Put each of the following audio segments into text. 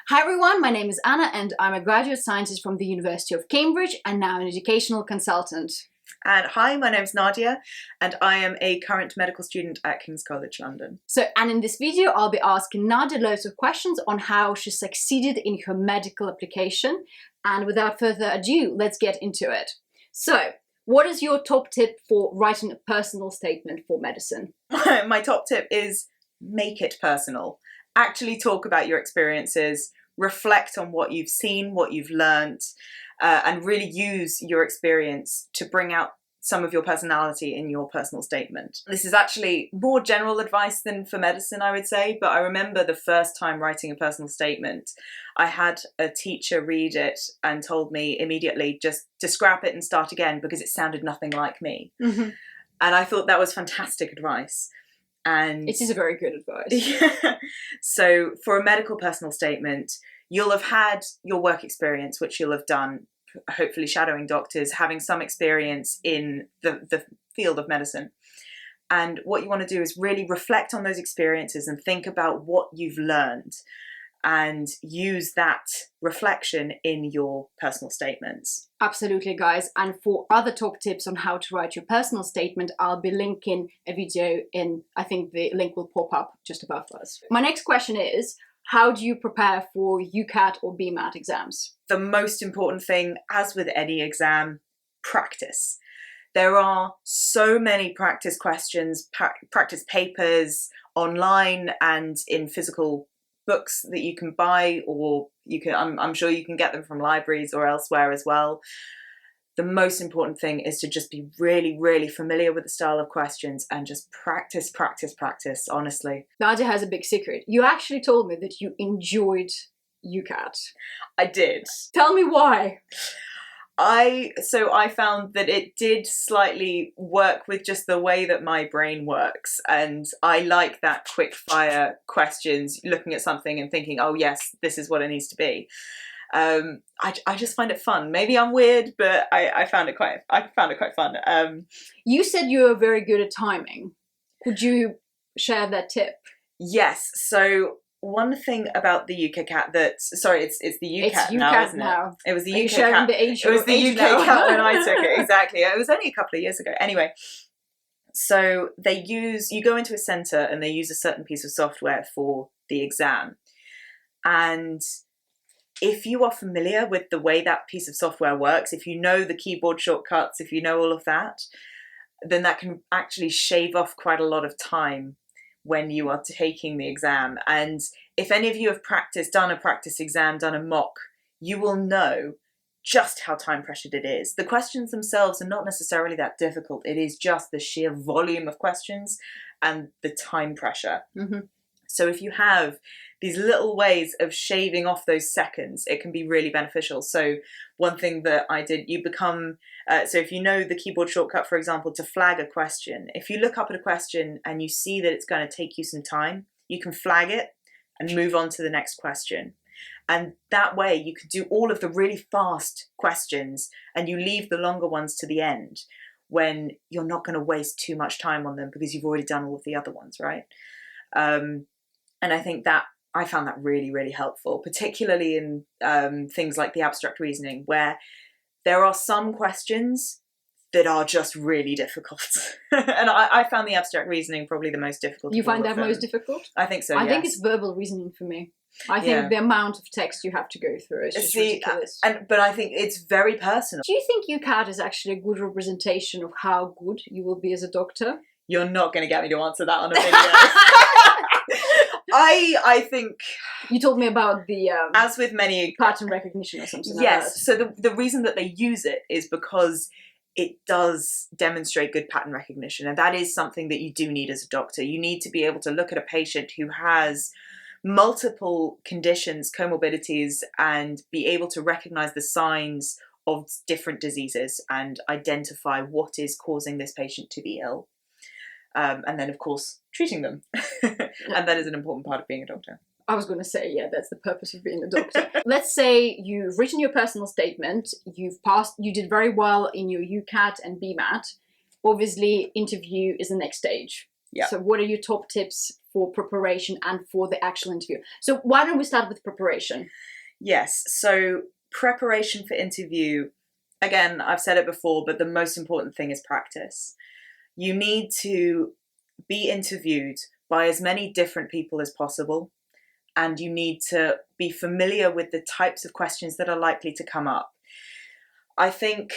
Hi everyone, my name is Anna and I'm a graduate scientist from the University of Cambridge and now an educational consultant. And hi, my name's Nadia and I am a current medical student at King's College London. And in this video I'll be asking Nadia loads of questions on how she succeeded in her medical application, and without further ado, let's get into it. So, what is your top tip for writing a personal statement for medicine? My top tip is make it personal. Actually talk about your experiences, reflect on what you've seen, what you've learnt, and really use your experience to bring out some of your personality in your personal statement. This is actually more general advice than for medicine, I would say, but I remember the first time writing a personal statement, I had a teacher read it and told me immediately just to scrap it and start again because it sounded nothing like me. Mm-hmm. And I thought that was fantastic advice. And it is a very good advice. Yeah. So for a medical personal statement, you'll have had your work experience, which you'll have done, hopefully shadowing doctors, having some experience in the field of medicine. And what you want to do is really reflect on those experiences and think about what you've learned and use that reflection in your personal statements. Absolutely, guys. And for other top tips on how to write your personal statement, I'll be linking a video in, I think the link will pop up just above us. My next question is, how do you prepare for UCAT or BMAT exams? The most important thing, as with any exam, practice. There are so many practice questions, practice papers online and in physical books that you can buy, or you can, I'm sure you can get them from libraries or elsewhere as well. The most important thing is to just be really, really familiar with the style of questions and just practice, honestly. Nadia has a big secret. You actually told me that you enjoyed UCAT. I did. Tell me why. So I found that it did slightly work with just the way that my brain works, and I like that quick fire questions, looking at something and thinking, oh yes, this is what it needs to be. I just find it fun. Maybe I'm weird, but I found it quite fun. You said you were very good at timing. Could you share that tip? Yes. So one thing about the UCAT it's the UCAT now, isn't it? It was the UCAT. It was the UCAT when I took it. Exactly. It was only a couple of years ago. Anyway, so you go into a centre and they use a certain piece of software for the exam, and if you are familiar with the way that piece of software works, if you know the keyboard shortcuts, if you know all of that, then that can actually shave off quite a lot of time when you are taking the exam. And if any of you have done a practice exam, done a mock, you will know just how time pressured it is. The questions themselves are not necessarily that difficult. It is just the sheer volume of questions and the time pressure. Mm-hmm. So if you have these little ways of shaving off those seconds, it can be really beneficial. So one thing that I did, so if you know the keyboard shortcut, for example, to flag a question, if you look up at a question and you see that it's going to take you some time, you can flag it and move on to the next question. And that way you can do all of the really fast questions and you leave the longer ones to the end when you're not going to waste too much time on them because you've already done all of the other ones, right? And I think that I found that really, really helpful, particularly in things like the abstract reasoning, where there are some questions that are just really difficult. And I found the abstract reasoning probably the most difficult. You find that most difficult? I think so, I think it's verbal reasoning for me. I think the amount of text you have to go through is just ridiculous. But I think it's very personal. Do you think UCAT is actually a good representation of how good you will be as a doctor? You're not going to get me to answer that on a video. I think you told me about the as with many pattern recognition or something. Yes. So the reason that they use it is because it does demonstrate good pattern recognition, and that is something that you do need as a doctor. You need to be able to look at a patient who has multiple conditions, comorbidities, and be able to recognize the signs of different diseases and identify what is causing this patient to be ill. And then, of course, treating them. And that is an important part of being a doctor. I was going to say, yeah, that's the purpose of being a doctor. Let's say you've written your personal statement, you've passed, you did very well in your UCAT and BMAT. Obviously, interview is the next stage. Yeah. So what are your top tips for preparation and for the actual interview? So why don't we start with preparation? Yes. So preparation for interview, again, I've said it before, but the most important thing is practice. You need to be interviewed by as many different people as possible, and you need to be familiar with the types of questions that are likely to come up. I think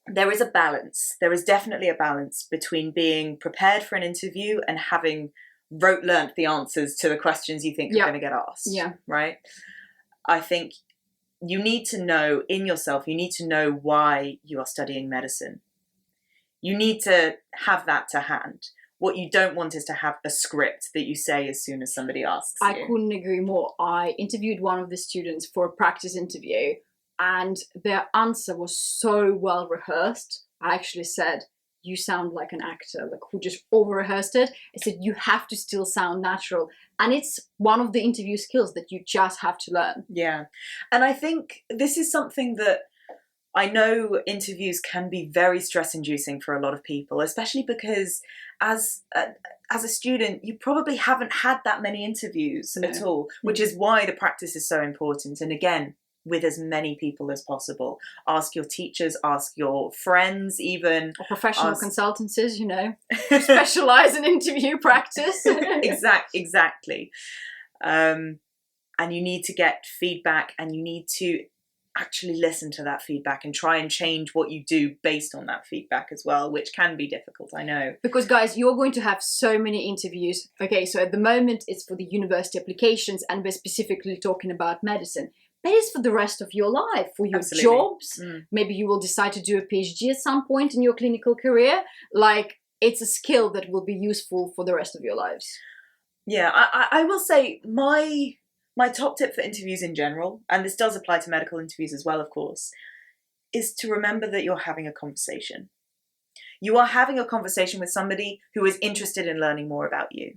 there is a balance. There is definitely a balance between being prepared for an interview and having learnt the answers to the questions you think you're going to get asked. Yeah. Right? I think you need to know in yourself, you need to know why you are studying medicine. You need to have that to hand. What you don't want is to have a script that you say as soon as somebody asks you. I couldn't agree more. I interviewed one of the students for a practice interview, and their answer was so well rehearsed. I actually said, you sound like an actor, like who just over-rehearsed it. I said, you have to still sound natural. And it's one of the interview skills that you just have to learn. Yeah. And I think this is something that I know interviews can be very stress-inducing for a lot of people, especially because as a student, you probably haven't had that many interviews at all, which is why the practice is so important. And again, with as many people as possible. Ask your teachers, ask your friends even. Or professional consultancies, who specialise in interview practice. Exactly. And you need to get feedback, and you need to actually listen to that feedback and try and change what you do based on that feedback as well, which can be difficult, I know. Because guys, you're going to have so many interviews. Okay, so at the moment it's for the university applications, and we're specifically talking about medicine. But it's for the rest of your life, for your jobs. Maybe you will decide to do a PhD at some point in your clinical career. Like, it's a skill that will be useful for the rest of your lives. Yeah, I will say my top tip for interviews in general, and this does apply to medical interviews as well, of course, is to remember that you're having a conversation. You are having a conversation with somebody who is interested in learning more about you.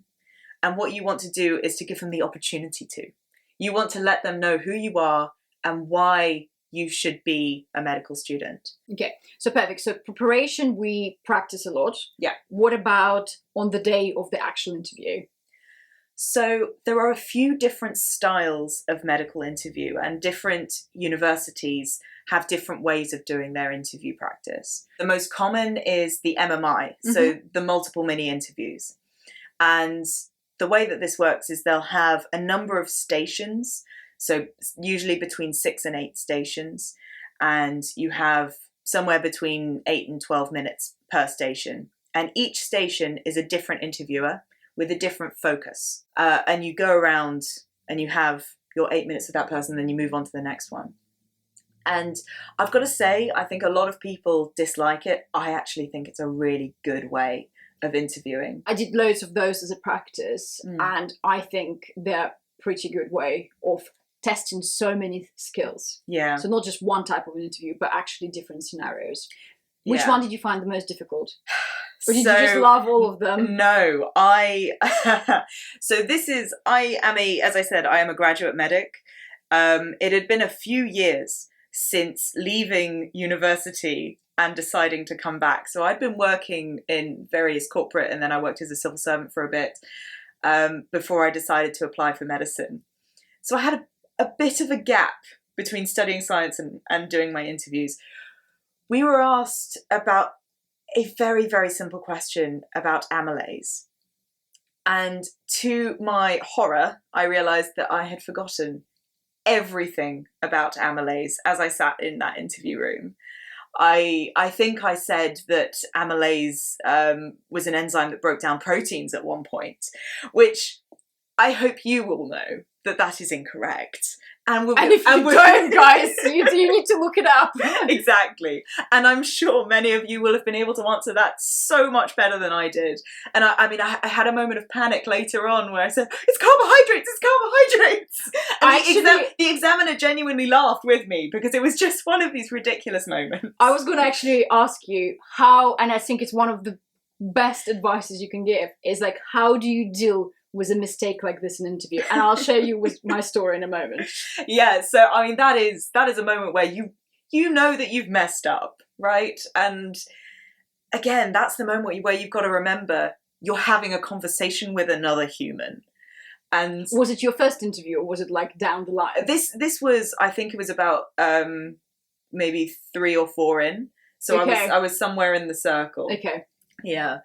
And what you want to do is to give them the opportunity to. You want to let them know who you are and why you should be a medical student. Okay, so perfect. So preparation, we practice a lot. Yeah. What about on the day of the actual interview? So there are a few different styles of medical interview, and different universities have different ways of doing their interview practice. The most common is the MMI, so the multiple mini interviews. And the way that this works is they'll have a number of stations, so usually between 6 and 8 stations, and you have somewhere between 8 and 12 minutes per station. And each station is a different interviewer with a different focus. And you go around and you have your 8 minutes with that person, then you move on to the next one. And I've got to say, I think a lot of people dislike it. I actually think it's a really good way of interviewing. I did loads of those as a practice, and I think they're a pretty good way of testing so many skills. Yeah. So not just one type of interview, but actually different scenarios. Which one did you find the most difficult? Or did you just love all of them? No, so as I said, I am a graduate medic. It had been a few years since leaving university and deciding to come back. So I'd been working in various corporate, and then I worked as a civil servant for a bit before I decided to apply for medicine. So I had a bit of a gap between studying science and doing my interviews. We were asked about a very, very simple question about amylase. And to my horror, I realised that I had forgotten everything about amylase as I sat in that interview room. I think I said that amylase was an enzyme that broke down proteins at one point, which I hope you will know that is incorrect. And if you don't, guys, you need to look it up. Exactly. And I'm sure many of you will have been able to answer that so much better than I did. And I had a moment of panic later on where I said, it's carbohydrates. And the examiner genuinely laughed with me because it was just one of these ridiculous moments. I was going to actually ask you how, and I think it's one of the best advices you can give, is like, how do you deal with a mistake like this in an interview? And I'll share you with my story in a moment. Yeah, so I mean that is a moment where you know that you've messed up, right? And again, that's the moment where you've got to remember you're having a conversation with another human. And was it your first interview, or was it like down the line? This was, I think it was about maybe 3 or 4 in. So I was somewhere in the circle. Okay. Yeah.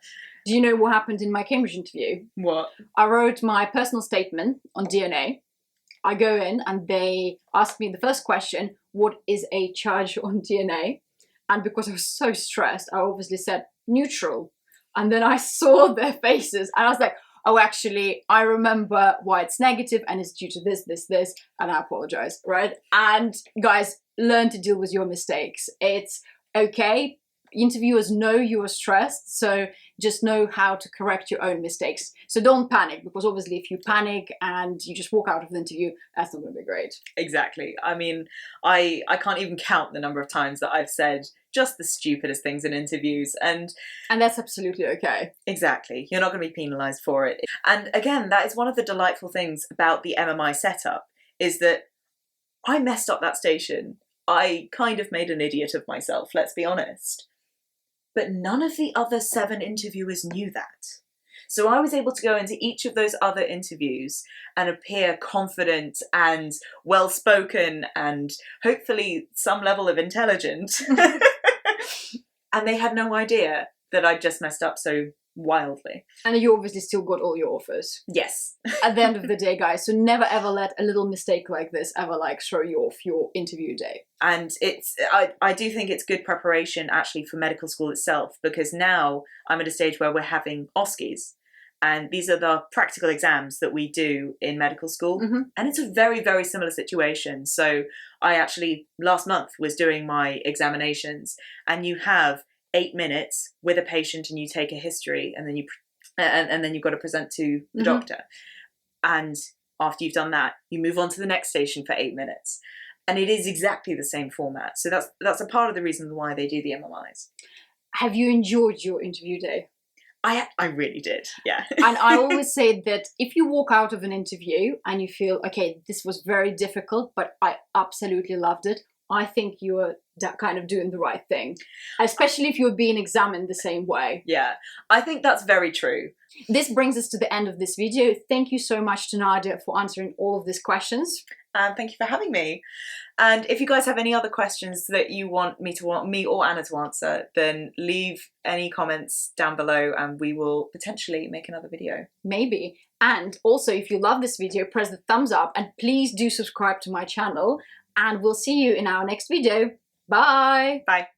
Do you know what happened in my Cambridge interview? What? I wrote my personal statement on DNA. I go in and they ask me the first question, what is a charge on DNA? And because I was so stressed, I obviously said neutral. And then I saw their faces and I was like, oh, actually, I remember why it's negative and it's due to this, and I apologize, right? And guys, learn to deal with your mistakes. It's okay. Interviewers know you are stressed, so just know how to correct your own mistakes. So don't panic, because obviously if you panic and you just walk out of the interview, that's not going to be great. Exactly. I mean, I can't even count the number of times that I've said just the stupidest things in interviews, and that's absolutely okay. Exactly. You're not going to be penalised for it. And again, that is one of the delightful things about the MMI setup, is that I messed up that station. I kind of made an idiot of myself, let's be honest. But none of the other 7 interviewers knew that. So I was able to go into each of those other interviews and appear confident and well-spoken and hopefully some level of intelligent. And they had no idea that I'd just messed up so wildly. And you obviously still got all your offers. Yes. At the end of the day, guys, so never ever let a little mistake like this ever like throw you off your interview day. And I do think it's good preparation actually for medical school itself, because now I'm at a stage where we're having OSCEs. And these are the practical exams that we do in medical school. Mm-hmm. And it's a very, very similar situation. So I actually, last month, was doing my examinations, and you have 8 minutes with a patient and you take a history, and then you've got to present to the doctor. And after you've done that, you move on to the next station for 8 minutes. And it is exactly the same format. So that's a part of the reason why they do the MMIs. Have you enjoyed your interview day? I really did, yeah. And I always say that if you walk out of an interview and you feel, okay, this was very difficult, but I absolutely loved it, I think you're kind of doing the right thing, especially if you're being examined the same way. Yeah, I think that's very true. This brings us to the end of this video. Thank you so much to Nadia for answering all of these questions. And thank you for having me. And if you guys have any other questions that you want me or Anna to answer, then leave any comments down below and we will potentially make another video. Maybe. And also, if you love this video, press the thumbs up and please do subscribe to my channel. And we'll see you in our next video. Bye! Bye!